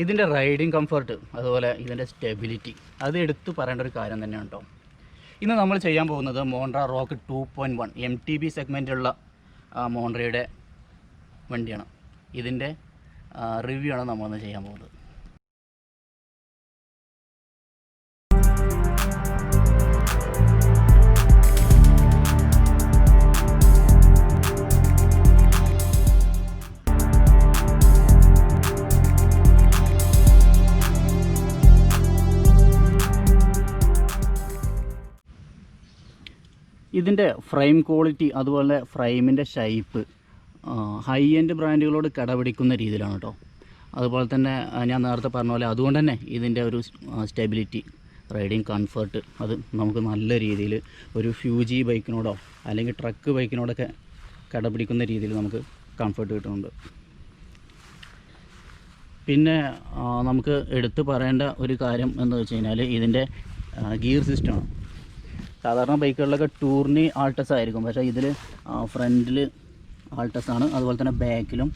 ഇതിൻ്റെ riding comfort അതുപോലെ ഇതിൻ്റെ സ്റ്റെബിലിറ്റി അത് എടുത്തു പറയേണ്ട ഒരു കാര്യം തന്നെയാണ് കേട്ടോ. ഇന്ന് നമ്മൾ ചെയ്യാൻ പോകുന്നത് മോണ്ട്ര റോക്ക് 2.1 MTB സെഗ്മെൻറ്റുള്ള മോണ്ട്രയുടെ വണ്ടിയാണ്. ഇതിൻ്റെ റിവ്യൂ ആണ് നമ്മളൊന്ന് ചെയ്യാൻ പോകുന്നത്. ഇതിൻ്റെ ഫ്രെയിം ക്വാളിറ്റി അതുപോലെ ഫ്രെയിമിൻ്റെ ഷേപ്പ് ഹൈ എൻഡ് ബ്രാൻഡുകളോട് കടപിടിക്കുന്ന രീതിയിലാണ് കേട്ടോ. അതുപോലെ തന്നെ ഞാൻ നേരത്തെ പറഞ്ഞ പോലെ അതുകൊണ്ട് തന്നെ ഇതിൻ്റെ ഒരു സ്റ്റെബിലിറ്റി, റൈഡിങ് കംഫർട്ട് അത് നമുക്ക് നല്ല രീതിയിൽ ഒരു ഫ്യൂജി ബൈക്കിനോടോ അല്ലെങ്കിൽ ട്രക്ക് ബൈക്കിനോടൊക്കെ കടപിടിക്കുന്ന രീതിയിൽ നമുക്ക് കംഫർട്ട് കിട്ടുന്നുണ്ട്. പിന്നെ നമുക്ക് എടുത്തു പറയേണ്ട ഒരു കാര്യം എന്ന് വെച്ച് കഴിഞ്ഞാൽ ഇതിൻ്റെ ഗിയർ സിസ്റ്റമാണ്. സാധാരണ ബൈക്കുകളിലൊക്കെ ടൂർണി ആൾട്ടസ് ആയിരിക്കും, പക്ഷേ ഇതിൽ ഫ്രണ്ടിൽ ആൾട്ടസ് ആണ്, അതുപോലെ തന്നെ ബാക്കിലും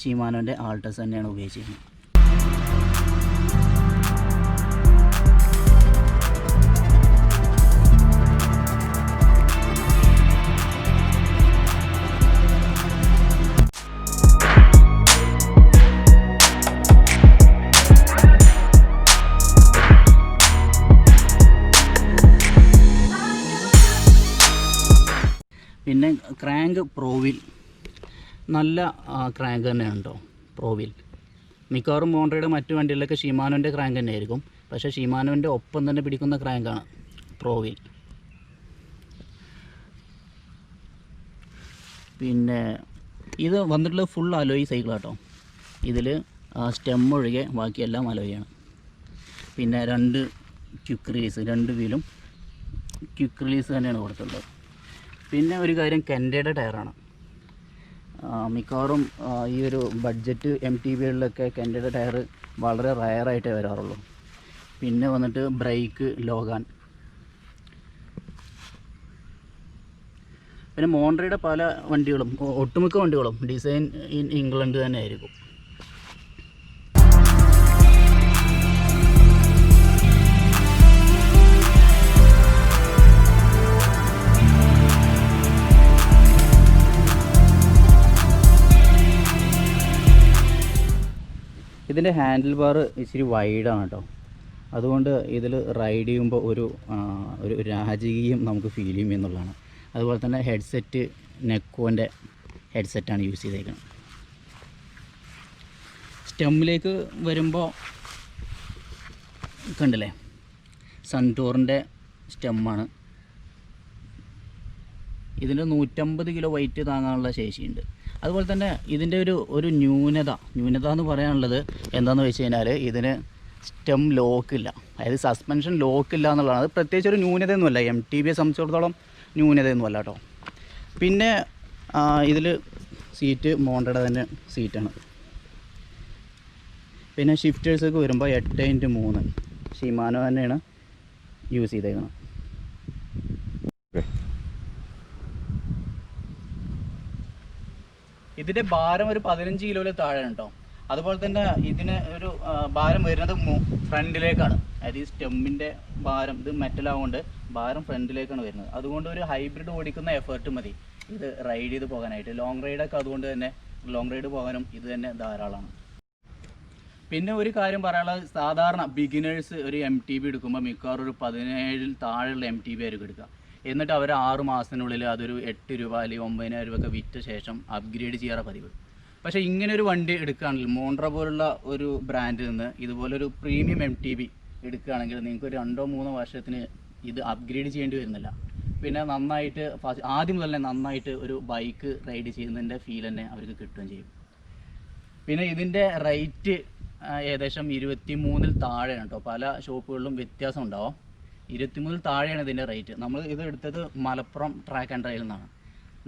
ഷിമാനോൻ്റെ ആൾട്ടസ് തന്നെയാണ് ഉപയോഗിച്ചിരിക്കുന്നത്. പിന്നെ ക്രാങ്ക് പ്രോവിൽ നല്ല ക്രാങ്ക് തന്നെയാണ് കേട്ടോ. പ്രോവിൽ മിക്കവാറും മോണ്ട്രയുടെ മറ്റു വണ്ടികളിലൊക്കെ ഷിമാനോൻ്റെ ക്രാങ്ക് തന്നെ ആയിരിക്കും, പക്ഷേ ഷിമാനോൻ്റെ ഒപ്പം തന്നെ പിടിക്കുന്ന ക്രാങ്കാണ് പ്രോവിൽ. പിന്നെ ഇത് വന്നിട്ടുള്ളത് ഫുൾ അലോയ് സൈക്കിളാട്ടോ. ഇതിൽ സ്റ്റെം ഒഴികെ ബാക്കിയെല്ലാം അലോയാണ്. പിന്നെ 2 ക്വിക്ക് റിലീസ്, 2 വീലും ക്വിക്ക് റിലീസ് തന്നെയാണ് കൊടുത്തിട്ടുള്ളത്. പിന്നെ ഒരു കാര്യം, കെൻഡയുടെ ടയറാണ്. മിക്കവാറും ഈ ഒരു ബഡ്ജറ്റ് MTBകളിലൊക്കെ കെൻഡയുടെ ടയർ വളരെ റയറായിട്ടേ വരാറുള്ളൂ. പിന്നെ വന്നിട്ട് ബ്രേക്ക് ലോഗാൻ. പിന്നെ മോണ്ട്രയുടെ പല വണ്ടികളും, ഒട്ടുമിക്ക വണ്ടികളും ഡിസൈൻ ഇൻ ഇംഗ്ലണ്ട് തന്നെ ആയിരിക്കും. ഇതിൻ്റെ ഹാൻഡിൽ ബാർ ഇച്ചിരി വൈഡാണ് കേട്ടോ. അതുകൊണ്ട് ഇതിൽ റൈഡ് ചെയ്യുമ്പോൾ ഒരു രാജകീയം നമുക്ക് ഫീൽ ചെയ്യും എന്നുള്ളതാണ്. അതുപോലെ തന്നെ ഹെഡ്സെറ്റ് നെക്കോൻ്റെ ഹെഡ്സെറ്റാണ് യൂസ് ചെയ്തേക്കുന്നത്. സ്റ്റെമ്മിലേക്ക് വരുമ്പോൾ കണ്ടില്ലേ, സൺടൂറിൻ്റെ സ്റ്റെമ്മാണ്. ഇതിന് 150 കിലോ വെയിറ്റ് താങ്ങാനുള്ള ശേഷിയുണ്ട്. അതുപോലെ തന്നെ ഇതിൻ്റെ ഒരു ന്യൂനത എന്ന് പറയാനുള്ളത് എന്താണെന്ന് വെച്ച് കഴിഞ്ഞാൽ ഇതിന് സ്റ്റെം ലോക്കില്ല, അതായത് സസ്പെൻഷൻ ലോക്കില്ല എന്നുള്ളതാണ്. അത് പ്രത്യേകിച്ച് ഒരു ന്യൂനതയൊന്നുമല്ല, MTBയെ സംബന്ധിച്ചിടത്തോളം ന്യൂനതയൊന്നുമല്ല കേട്ടോ. പിന്നെ ഇതിൽ സീറ്റ് മോണ്ട്രയുടെ തന്നെ സീറ്റാണ്. പിന്നെ ഷിഫ്റ്റേഴ്സൊക്കെ വരുമ്പോൾ 8x3 ഷിമാനോ തന്നെയാണ് യൂസ് ചെയ്തേക്കുന്നത്. ഇതിൻ്റെ ഭാരം ഒരു 15 കിലോയിൽ താഴെയാണ് കേട്ടോ. അതുപോലെ തന്നെ ഇതിന് ഒരു ഭാരം വരുന്നത് ഫ്രണ്ടിലേക്കാണ്, അതായത് ഈ സ്റ്റെമ്മിൻ്റെ ഭാരം, ഇത് മെറ്റലാവുകൊണ്ട് ഭാരം ഫ്രണ്ടിലേക്കാണ് വരുന്നത്. അതുകൊണ്ട് ഒരു ഹൈബ്രിഡ് ഓടിക്കുന്ന എഫേർട്ട് മതി ഇത് റൈഡ് ചെയ്ത് പോകാനായിട്ട്. ലോങ് റൈഡൊക്കെ അതുകൊണ്ട് തന്നെ ലോങ് റൈഡ് പോകാനും ഇത് തന്നെ ധാരാളമാണ്. പിന്നെ ഒരു കാര്യം പറയാനുള്ളത്, സാധാരണ ബിഗിനേഴ്സ് ഒരു MTB എടുക്കുമ്പോൾ മിക്കവാറും ഒരു 17 താഴെയുള്ള MTB ആയിരിക്കും എടുക്കുക. എന്നിട്ട് അവർ 6 മാസത്തിനുള്ളിൽ അതൊരു 8 രൂപ അല്ലെങ്കിൽ 9,000 രൂപയൊക്കെ വിറ്റ ശേഷം അപ്ഗ്രേഡ് ചെയ്യാറ് പതിവ്. പക്ഷേ ഇങ്ങനെ ഒരു വണ്ടി എടുക്കുകയാണെങ്കിൽ മോണ്ട്ര പോലുള്ള ഒരു ബ്രാൻഡിൽ നിന്ന് ഇതുപോലൊരു പ്രീമിയം MTB എടുക്കുകയാണെങ്കിൽ നിങ്ങൾക്ക് ഒരു 2-3 വർഷത്തിന് ഇത് അപ്ഗ്രേഡ് ചെയ്യേണ്ടി വരുന്നില്ല. പിന്നെ നന്നായിട്ട് ആദ്യം മുതൽ തന്നെ നന്നായിട്ട് ഒരു ബൈക്ക് റൈഡ് ചെയ്യുന്നതിൻ്റെ ഫീൽ തന്നെ അവർക്ക് കിട്ടുകയും ചെയ്യും. പിന്നെ ഇതിൻ്റെ റേറ്റ് ഏകദേശം 23-ൽ താഴെയാണ് കേട്ടോ. പല ഷോപ്പുകളിലും വ്യത്യാസം ഉണ്ടാവും. 23-ൽ താഴെയാണ് ഇതിൻ്റെ റേറ്റ്. നമ്മൾ ഇത് എടുത്തത് മലപ്പുറം ട്രാക്ക് ആൻഡ് ട്രയലിൽ നിന്നാണ്.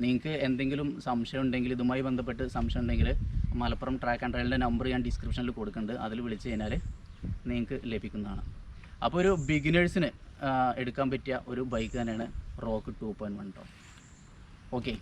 നിങ്ങൾക്ക് എന്തെങ്കിലും സംശയം ഉണ്ടെങ്കിൽ, ഇതുമായി ബന്ധപ്പെട്ട് സംശയം ഉണ്ടെങ്കിൽ മലപ്പുറം ട്രാക്ക് ആൻഡ് ട്രയലിൻ്റെ നമ്പർ ഞാൻ ഡിസ്ക്രിപ്ഷനിൽ കൊടുക്കുന്നുണ്ട്. അതിൽ വിളിച്ച് കഴിഞ്ഞാൽ നിങ്ങൾക്ക് ലഭിക്കുന്നതാണ്. അപ്പോൾ ഒരു ബിഗിനേഴ്സിന് എടുക്കാൻ പറ്റിയ ഒരു ബൈക്ക് തന്നെയാണ് റോക്ക് 2.1 കേട്ടോ. ഓക്കെ.